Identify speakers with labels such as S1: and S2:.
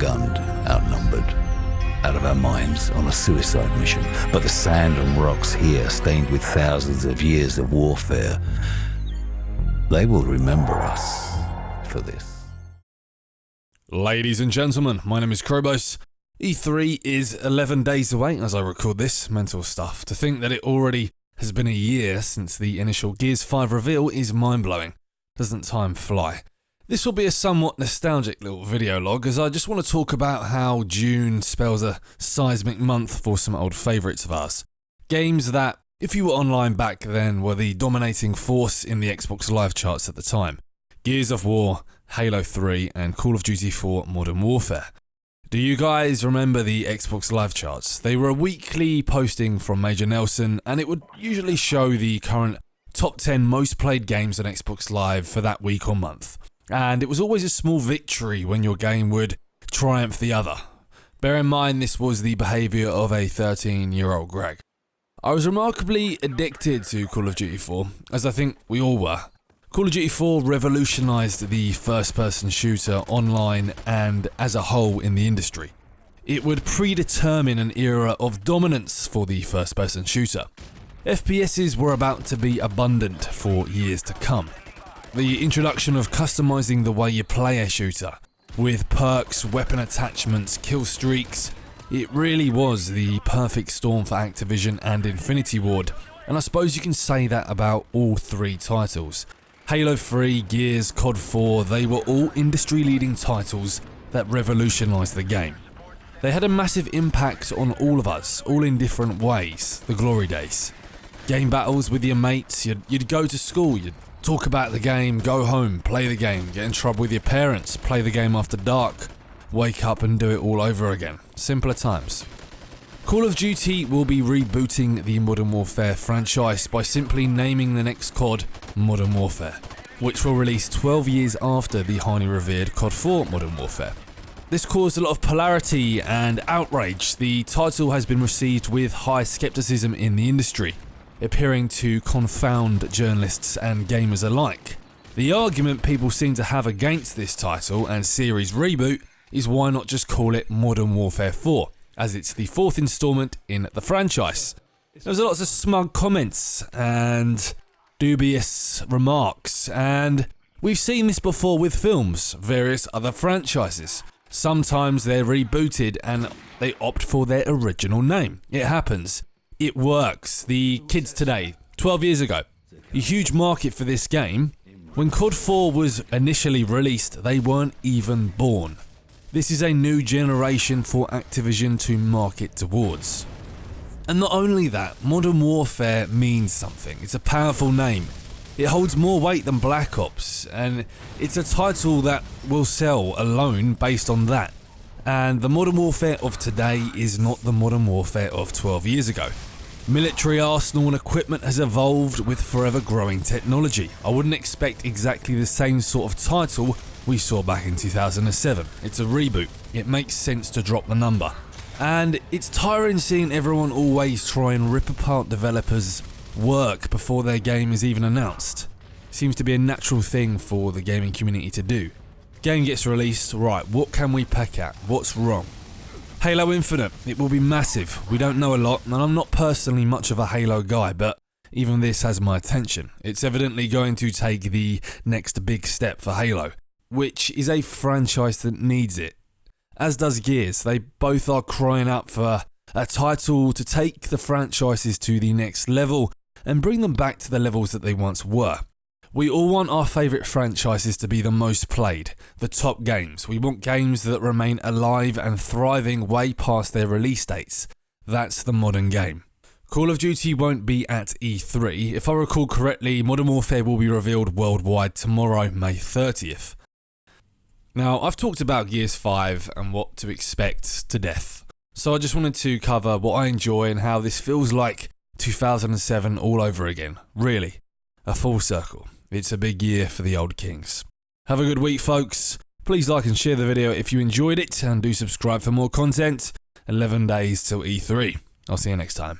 S1: outgunned, outnumbered, out of our minds on a suicide mission. But the sand and rocks here, stained with thousands of years of warfare, they will remember us for this.
S2: Ladies and gentlemen, my name is Krobos. E3 is 11 days away as I record this. Mental stuff. To think that it already has been a year since the initial Gears 5 reveal is mind-blowing. Doesn't time fly? This will be a somewhat nostalgic little video log, as I just want to talk about how June spells a seismic month for some old favourites of ours. Games that, if you were online back then, were the dominating force in the Xbox Live charts at the time. Gears of War, Halo 3 and Call of Duty 4 Modern Warfare. Do you guys remember the Xbox Live charts? They were a weekly posting from Major Nelson, and it would usually show the current top 10 most played games on Xbox Live for that week or month. And it was always a small victory when your game would triumph the other. Bear in mind this was the behaviour of a 13-year-old Greg. I was remarkably addicted to Call of Duty 4, as I think we all were. Call of Duty 4 revolutionised the first-person shooter online and as a whole in the industry. It would predetermine an era of dominance for the first-person shooter. FPSs were about to be abundant for years to come. The introduction of customising the way you play a shooter, with perks, weapon attachments, kill streaks, it really was the perfect storm for Activision and Infinity Ward, and I suppose you can say that about all three titles. Halo 3, Gears, COD 4, they were all industry-leading titles that revolutionised the game. They had a massive impact on all of us, all in different ways, the glory days. Game battles with your mates, you'd go to school, you'd talk about the game, go home, play the game, get in trouble with your parents, play the game after dark, wake up and do it all over again. Simpler times. Call of Duty will be rebooting the Modern Warfare franchise by simply naming the next COD Modern Warfare, which will release 12 years after the highly revered COD 4 Modern Warfare. This caused a lot of polarity and outrage. The title has been received with high skepticism in the industry, appearing to confound journalists and gamers alike. The argument people seem to have against this title and series reboot is why not just call it Modern Warfare 4, as it's the fourth instalment in the franchise. There was lots of smug comments and dubious remarks, and we've seen this before with films, various other franchises. Sometimes they're rebooted and they opt for their original name. It happens. It works. The kids today, 12 years ago, a huge market for this game. When COD 4 was initially released, they weren't even born. This is a new generation for Activision to market towards. And not only that, Modern Warfare means something. It's a powerful name. It holds more weight than Black Ops, and it's a title that will sell alone based on that. And the Modern Warfare of today is not the Modern Warfare of 12 years ago. Military arsenal and equipment has evolved with forever growing technology. I wouldn't expect exactly the same sort of title we saw back in 2007. It's a reboot. It makes sense to drop the number. And it's tiring seeing everyone always try and rip apart developers' work before their game is even announced. Seems to be a natural thing for the gaming community to do. Game gets released, right, what can we peck at? What's wrong? Halo Infinite, it will be massive. We don't know a lot, and I'm not personally much of a Halo guy, but even this has my attention. It's evidently going to take the next big step for Halo, which is a franchise that needs it. As does Gears. They both are crying out for a title to take the franchises to the next level and bring them back to the levels that they once were. We all want our favourite franchises to be the most played, the top games. We want games that remain alive and thriving way past their release dates. That's the modern game. Call of Duty won't be at E3. If I recall correctly, Modern Warfare will be revealed worldwide tomorrow, May 30th. Now, I've talked about Gears 5 and what to expect to death. So I just wanted to cover what I enjoy and how this feels like 2007 all over again. Really, a full circle. It's a big year for the old kings. Have a good week, folks. Please like and share the video if you enjoyed it, and do subscribe for more content. 11 days till E3. I'll see you next time.